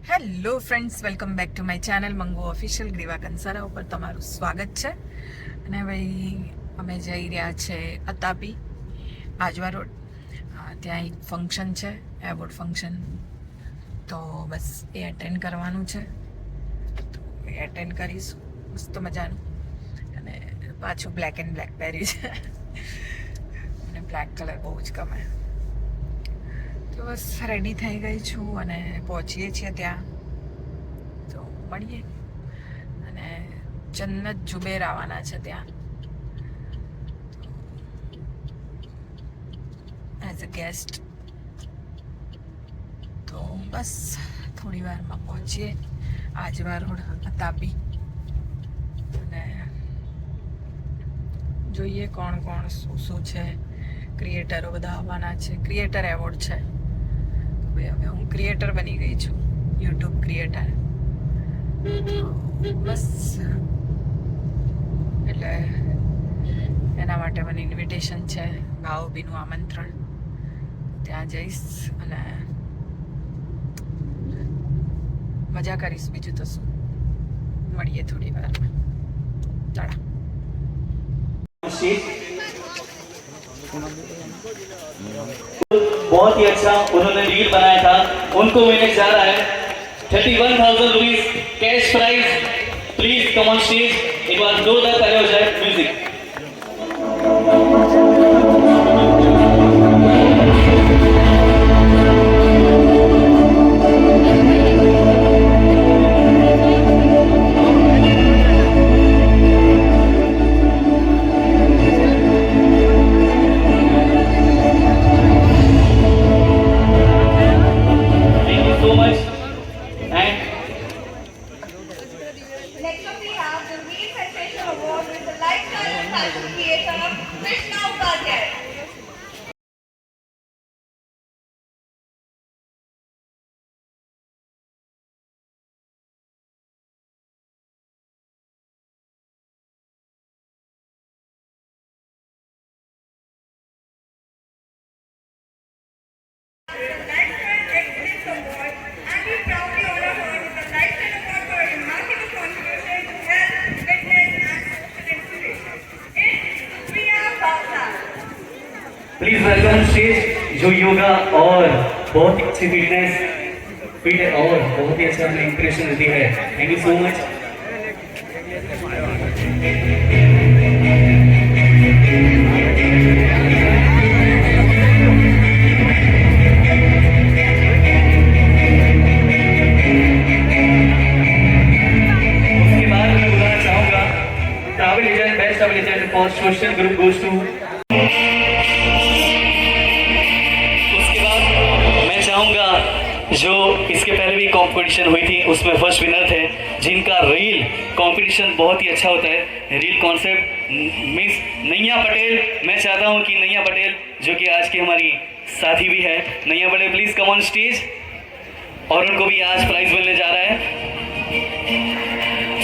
Hello friends, welcome back to my channel Mango Official. Griva Kansara ઉપર તમારું સ્વાગત છે. અને ભાઈ અમે જઈ રહ્યા છે અતાપી આજવા રોડ. ત્યાં એક ફંક્શન છે, એવોર્ડ ફંક્શન. તો બસ એ એટેન્ડ કરવાનું છે. તો એ એટેન્ડ કરીશું મસ્ત મજાનું. અને પાછું બ્લેક એન્ડ બ્લેક પહેર્યું છે. અને બ્લેક કલર બહુ જ ગમે. તો બસ રેડી થઈ ગઈ છું અને પહોંચીએ છીએ ત્યાં. તો મળીએ. અને જન્નત જુબેર આવવાના છે ત્યાં એઝ અ ગેસ્ટ. તો બસ થોડી વારમાં પહોંચીએ આજવા રોડ તાપી. અને જોઈએ કોણ કોણ શું શું છે. ક્રિએટરો બધા આવવાના છે. ક્રિએટર એવોર્ડ છે. તો ભાઈ હવે હું ક્રિએટર બની ગઈ છું, યુટ્યુબ ક્રિએટર. બસ એટલે એના માટે મને ઇન્વિટેશન છે, ભાવભીનું આમંત્રણ. ત્યાં જઈશ અને મજા કરીશ. બીજું તો શું, મળીએ થોડી વારમાં. ચાલો. बहुत ही अच्छा उन्होंने रील बनाया था, उनको मिलने जा रहा है 31,000 rupees cash prize. Please come on stage. एक बार जोरदार तालियां हो जाए. Music. Thank you so much. And Next up we have the Real Sensation Award with the Lifestyle and Fashion Creator, Krishna Upadhyay. The Lifestyle Excellence Award, and we proudly honor her with the Lifestyle Award for her remarkable contribution to health, fitness, and social inspiration. It's Priya Bhavna. Please welcome stage जो योगा और बहुत ही अच्छी fitness fit है और बहुत ही अच्छा हमें इंप्रेशन देती है. Thank you so much. उसके बाद मैं बुलाना चाहूंगा travel agent, best travel agent for social group goes to. उसके बाद मैं चाहूंगा जो इसके पहले भी कंपटीशन हुई थी उसमें फर्स्ट विनर थे, जिनका रील कंपटीशन बहुत ही अच्छा होता है. रील कॉन्सेप्ट मिस नैया पटेल. मैं चाहता हूं कि नैया पटेल जो कि आज की हमारी साथी भी है, Naiya Patel please come on stage. और उनको भी आज प्राइज मिलने जा रहा है.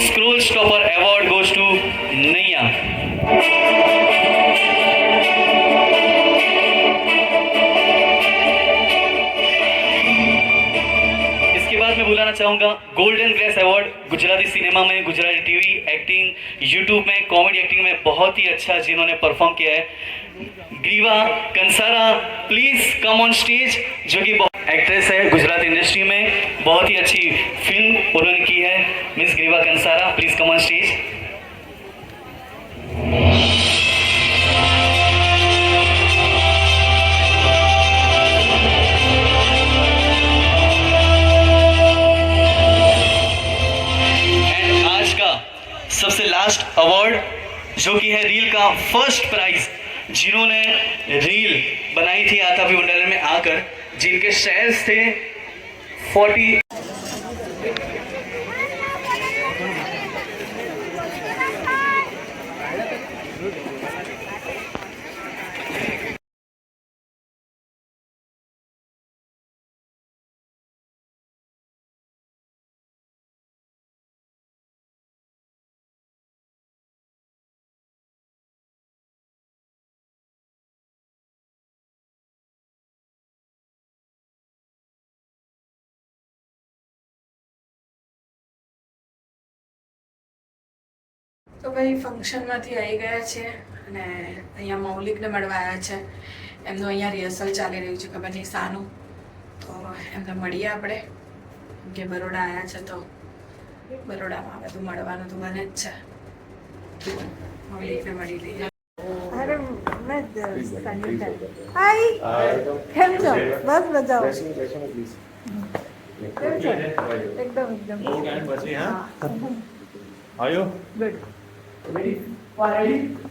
Scroll stopper award goes to Naiya. इसके बाद मैं बुलाना चाहूंगा golden grace award. Gujarati cinema में, गुजराती टीवी एक्टिंग, यूट्यूब में कॉमेडी एक्टिंग में बहुत ही अच्छा जिन्होंने परफॉर्म किया है, Greeva Kansara please come on stage. जो कि एक्ट्रेस है गुजरात इंडस्ट्री में, बहुत ही अच्छी फिल्म उन्होंने की है. मिस ग्रीवा Kansara please come on stage. And आज का सबसे लास्ट अवार्ड जो कि है रील का फर्स्ट प्राइज, जिन्होंने रील बनाई थी आतापी मंडल में आकर, जिनके शेयर्स थे 40 તો ભાઈ ફંક્શનમાંથી આવી ગયા છે અને અહીંયા મૌલિકને મળવા આવ્યા છે. એમનું અહીંયા રિહર્સલ ચાલી રહ્યું છે, ખબર નહીં શાનું. તો એમને મળીએ આપણે, કે બરોડા આવ્યા છે તો બરોડામાં બધું મળવાનું તો બને જ છે. મૌલિકને મળી લઈએ. અરે મેં હાય કેમ છો? બસ બજાઓ. કેમ છો? એકદમ Are you? Good. Ready?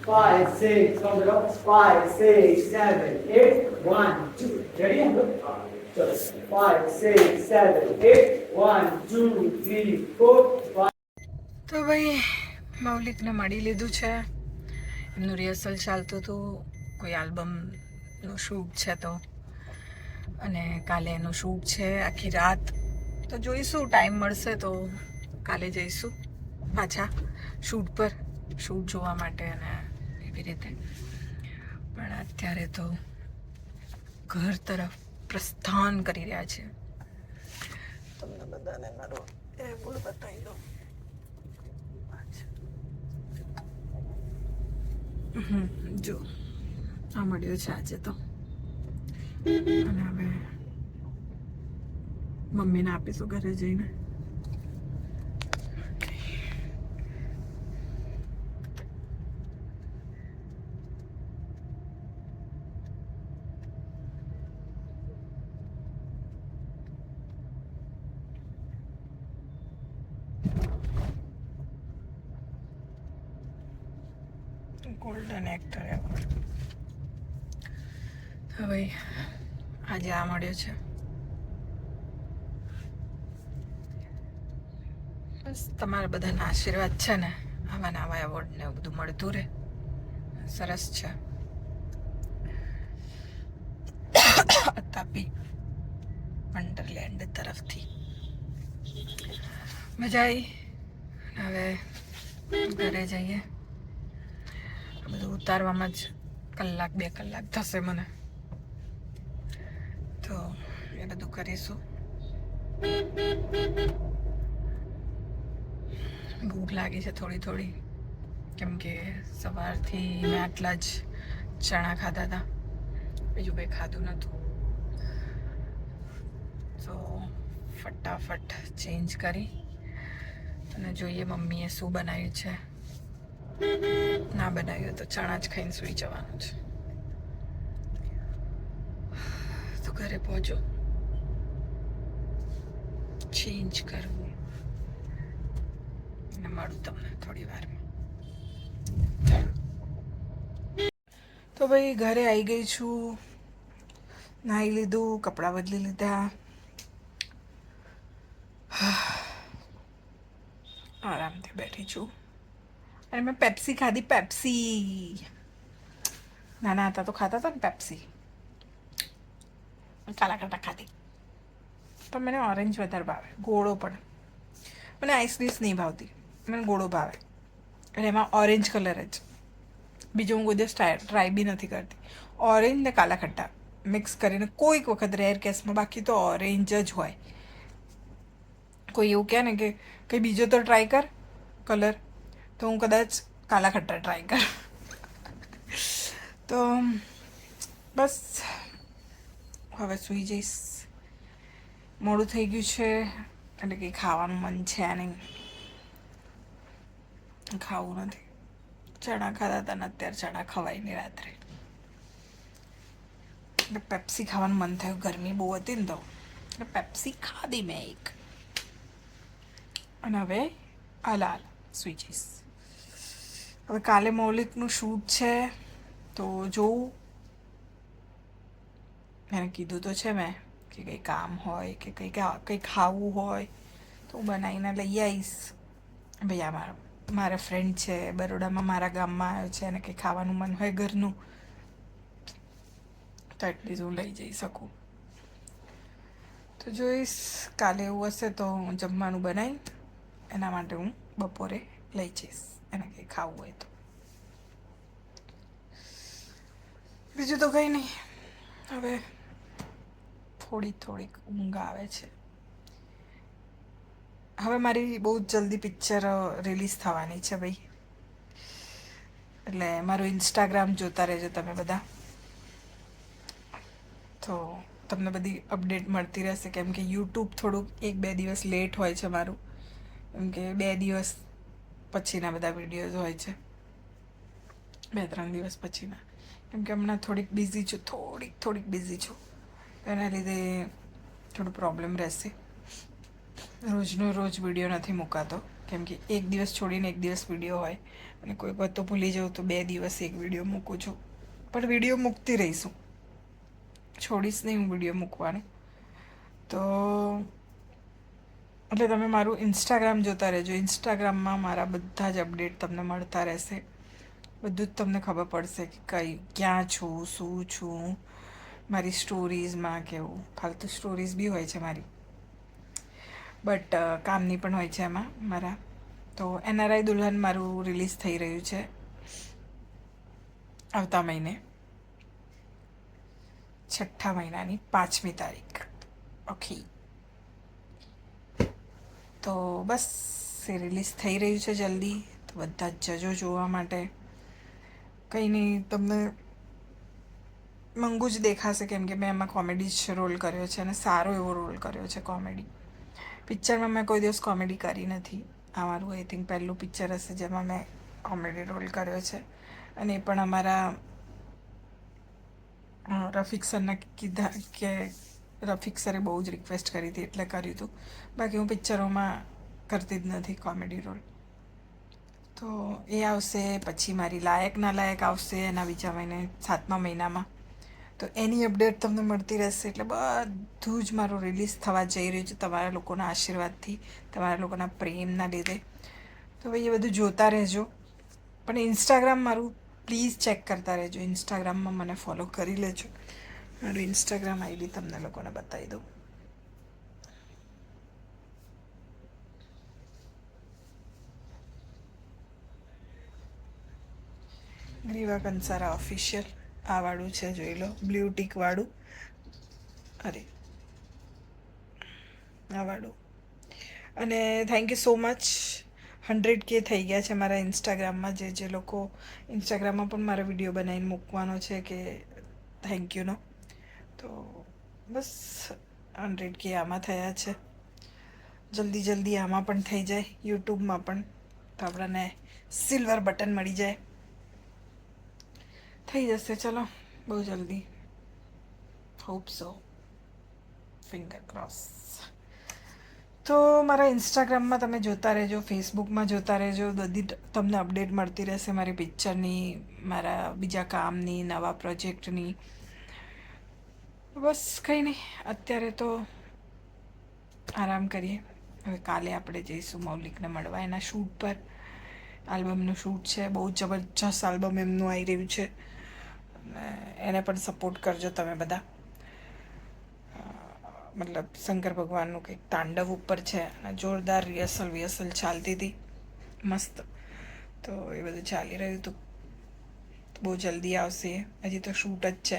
5, 6, from the top. 5, 6, 7, 8, 1, 2. Ready? 5, 6, 7, 8, 1, 2, 3, 4, 5. તો ભાઈ મૌલિકને મળી લીધું છે. એમનું રિહર્સલ ચાલતું હતું, કોઈ આલ્બમનું શૂટ છે તો, અને કાલે એનું શૂટ છે આખી રાત. તો જોઈશું, ટાઈમ મળશે તો કાલે જઈશું પાછા શૂટ પર, શૂટ જોવા માટે અને એવી રીતે. પણ અત્યારે તો ઘર તરફ પ્રસ્થાન કરી રહ્યા છે. તમને બધાને મારો એ બોલ બતાવી દો. જો આ મળ્યો છે આજે તો, અને હવે મમ્મીને આપીશું ઘરે જઈને. Golden actor award. હવે આજે આ મળ્યો છે. બસ તમારા બધાના આશીર્વાદ છે ને, આવા નવા એવોર્ડ ને એવું બધું મળતું રહે. સરસ છે. તાપી વન્ડરલેન્ડ તરફથી મજા આવી. હવે ઘરે જઈએ. બધું ઉતારવામાં જ 1-2 કલાક થશે મને, તો એ બધું કરીશું. ભૂખ લાગી છે થોડી થોડી, કેમ કે સવારથી મેં આટલા જ ચણા ખાધા હતા, બીજું કંઈ ખાધું નહોતું. તો ફટાફટ ચેન્જ કરી અને જોઈએ મમ્મીએ શું બનાવ્યું છે. ના બનાવ્યું તો ચણા જ ખાઈને સૂઈ જવાનું છે. તો ઘરે પહોંચો, ચેન્જ કરવું અને મળું તમને થોડી વારમાં. તો ભાઈ ઘરે આવી ગઈ છું, નાહી લીધું, કપડાં બદલી લીધા, આરામથી બેઠી છું. અને મેં પેપ્સી ખાધી. પેપ્સી નાના હતા તો ખાતા હતા ને પેપ્સી. કાલા કાંટા ખાધી, પણ મને ઓરેન્જ વધારે ભાવે. ગોળો પણ મને આઈસક્રીમ નહીં ભાવતી, મને ગોળો ભાવે, અને એમાં ઓરેન્જ કલર જ. બીજું હું કોઈ દિવસ ટ્રાય બી નથી કરતી. ઓરેન્જ ને કાલા ખટ્ટા મિક્સ કરીને કોઈક વખત રેર કેસમાં, બાકી તો ઓરેન્જ જ હોય. કોઈ એવું કહે ને કે કંઈ બીજો તો ટ્રાય કર કલર, તો હું કદાચ કાલા ખટ્ટા ટ્રાય કર. તો બસ હવે સૂઈ જઈશ. મોડું થઈ ગયું છે, એટલે કંઈ ખાવાનું મન છે નહીં, ખાવું નથી. ચણા ખાતા હતા ને અત્યારે ચણા ખવાય નહીં રાત્રે, એટલે પેપ્સી ખાવાનું મન થયું. ગરમી બહુ હતી ને તો એટલે પેપ્સી ખાધી મેં એક, અને હવે હાલ સૂઈ જઈશ. હવે કાલે મૌલિકનું શૂટ છે તો જોઉં. એને કીધું તો છે મેં કે કંઈ કામ હોય કે કંઈ ખાવું હોય તો હું બનાવીને લઈ આવીશ. ભાઈ આ મારા ફ્રેન્ડ છે બરોડામાં, મારા ગામમાં આવ્યો છે, અને કંઈ ખાવાનું મન હોય ઘરનું તો એટલીસ્ટ હું લઈ જઈ શકું. તો જોઈશ કાલે એવું હશે તો હું જમવાનું બનાવી એના માટે હું બપોરે લઈ જઈશ, એને કંઈ ખાવું હોય તો. બીજું તો કંઈ નહીં. હવે થોડીક ઊંઘ આવે છે. હવે મારી બહુ જ જલ્દી પિક્ચર રિલીઝ થવાની છે ભાઈ, એટલે મારું ઇન્સ્ટાગ્રામ જોતા રહેજો તમે બધા, તો તમને બધી અપડેટ મળતી રહેશે. કેમ કે યુટ્યુબ થોડુંક 1-2 દિવસ લેટ હોય છે મારું, કેમ કે 2 દિવસ પછીના બધા વિડીયોઝ હોય છે, 2-3 દિવસ પછીના. કેમ કે હમણાં થોડીક બિઝી છું, થોડીક બિઝી છું, એના લીધે થોડું પ્રોબ્લેમ રહેશે. રોજનો રોજ વિડીયો નથી મુકાતો, કેમ કે 1 દિવસ છોડીને 1 દિવસ વિડીયો હોય, અને કોઈક વાર તો ભૂલી જાઉં તો 2 દિવસ એક વિડીયો મૂકું છું. પણ વિડીયો મૂકતી રહીશું, છોડીશ નહીં હું વિડીયો મૂકવાનું. તો એટલે તમે મારું ઇન્સ્ટાગ્રામ જોતા રહેજો. ઇન્સ્ટાગ્રામમાં મારા બધા જ અપડેટ તમને મળતા રહેશે. બધું જ તમને ખબર પડશે કે ક્યાં છું, શું છું, મારી સ્ટોરીઝમાં કેવું. ફાલતુ સ્ટોરીઝ બી હોય છે મારી, બટ કામની પણ હોય છે એમાં મારા. તો NRI દુલ્હન મારું રિલીઝ થઈ રહ્યું છે આવતા મહિને, 6ઠ્ઠા મહિનાની 5મી તારીખ. ઓકે, તો બસ એ રિલીઝ થઈ રહ્યું છે જલ્દી, તો બધા જ જજો જોવા માટે. કંઈ નહીં, તમને મંગુ જ દેખાશે, કેમ કે મેં એમાં કોમેડી જ રોલ કર્યો છે, અને સારો એવો રોલ કર્યો છે કોમેડી. પિક્ચરમાં મેં કોઈ દિવસ કોમેડી કરી નથી. આ મારું આઈ થિંક પહેલું પિક્ચર હશે જેમાં મેં કોમેડી રોલ કર્યો છે, અને એ પણ અમારા રફીક સરના કીધા કે રફીક સરે બહુ જ રિક્વેસ્ટ કરી હતી એટલે કર્યું હતું. બાકી હું પિક્ચરોમાં કરતી જ નથી કોમેડી રોલ. તો એ આવશે, પછી મારી લાયક ના લાયક આવશે એના બીજા મહિને 7મા મહિનામાં. તો એની અપડેટ તમને મળતી રહેશે. એટલે બધું જ મારું રિલીઝ થવા જઈ રહ્યું છે તમારા લોકોના આશીર્વાદથી, તમારા લોકોના પ્રેમના લીધે. તો ભાઈ એ બધું જોતા રહેજો. પણ ઇન્સ્ટાગ્રામ મારું પ્લીઝ ચેક કરતા રહેજો. ઇન્સ્ટાગ્રામમાં મને ફોલો કરી લેજો. મારું ઇન્સ્ટાગ્રામ આઈડી તમને લોકોને બતાવી દઉં. ગ્રીવા કંસારા ઓફિશિયલ આ વાળું છે, જોઈ લો, બ્લુ ટીક વાળું. અરે આ વાળું. અને thank you so much. 100K થઈ ગયા છે મારા ઇન્સ્ટાગ્રામમાં. જે લોકો ઇન્સ્ટાગ્રામમાં પણ મારો વિડીયો બનાવીને મૂકવાનો છે કે થેન્ક યુનો, તો બસ 100K આમાં થયા છે. જલ્દી આમાં પણ થઈ જાય, યુટ્યુબમાં પણ, તો આપણને સિલ્વર બટન મળી જાય. થઈ જશે, ચલો બહુ જલ્દી, હોપ સો, ફિંગર ક્રોસ. તો મારા ઇન્સ્ટાગ્રામમાં તમે જોતા રહેજો, ફેસબુકમાં જોતા રહેજો. બધી તમને અપડેટ મળતી રહેશે મારી પિક્ચરની, મારા બીજા કામની, નવા પ્રોજેક્ટની. બસ કંઈ નહીં, અત્યારે તો આરામ કરીએ. હવે કાલે આપણે જઈશું મૌલિકને મળવા એના શૂટ પર. આલ્બમનું શૂટ છે, બહુ જબરજસ્ત આલ્બમ એમનું આવી રહ્યું છે. એને પણ સપોર્ટ કરજો તમે બધા. મતલબ શંકર ભગવાનનું કંઈક તાંડવ ઉપર છે, અને જોરદાર રિહર્સલ ચાલતી હતી, મસ્ત. તો એ બધું ચાલી રહ્યું હતું. બહુ જલ્દી આવશે, હજી તો શૂટ જ છે.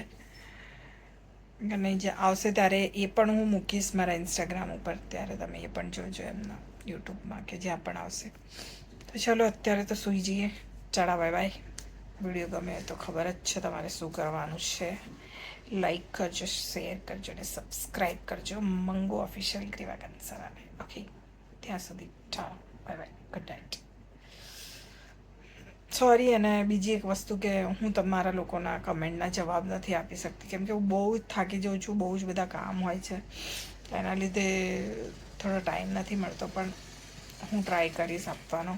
અને જે આવશે ત્યારે એ પણ હું મૂકીશ મારા ઇન્સ્ટાગ્રામ ઉપર, ત્યારે તમે એ પણ જોજો એમના યુટ્યુબમાં કે જ્યાં પણ આવશે. તો ચલો અત્યારે તો સૂઈ જઈએ. ચાડા બાય બાય. વિડીયો ગમે તો ખબર જ છે તમારે શું કરવાનું છે. લાઈક કરજો, શેર કરજો અને સબસ્ક્રાઈબ કરજો મંગુ ઓફિશિયલ ગ્રીવા કંસારાને. ઓકે, ત્યાં સુધી ચાલો, by bye, good night. Sorry, અને બીજી એક વસ્તુ કે હું તમારા લોકોના કમેન્ટના જવાબ નથી આપી શકતી, કેમ કે હું બહુ જ થાકી જાઉં છું, બહુ જ બધા કામ હોય છે, એના લીધે થોડો ટાઈમ નથી મળતો. પણ હું ટ્રાય કરીશ આપવાનો.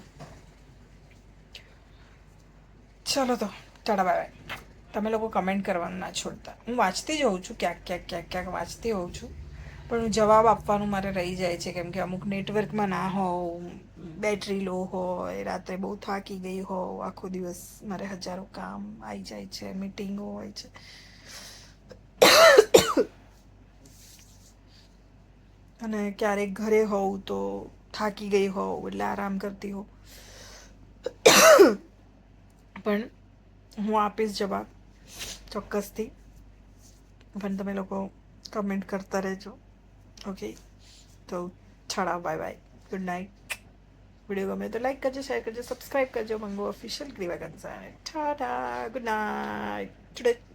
ચલો તો ટાટા બાય બાય. તમે લોકો કમેન્ટ કરવાનું ના છોડતા. હું વાંચતી જ હોઉં છું, ક્યાંક વાંચતી હોઉં છું, પણ હું જવાબ આપવાનું મારે રહી જાય છે, કેમ કે અમુક નેટવર્કમાં ના હોઉં, બેટરી લો હોય, રાત્રે બહુ થાકી ગઈ હોઉં, આખો દિવસ મારે હજારો કામ આવી જાય છે, મીટિંગો હોય છે. અને ક્યારેક ઘરે હોઉં તો થાકી ગઈ હોઉં એટલે આરામ કરતી હોઉં. પણ હું આપીશ જવાબ ચોક્કસથી. પણ તમે લોકો કમેન્ટ કરતા રહેજો. ઓકે, તો છાડા, bye bye, good night. Video ગમે તો લાઈક કરજો, શેર કરજો, સબસ્ક્રાઈબ કરજો. Mango Official Griva Kansara. Tata, good night.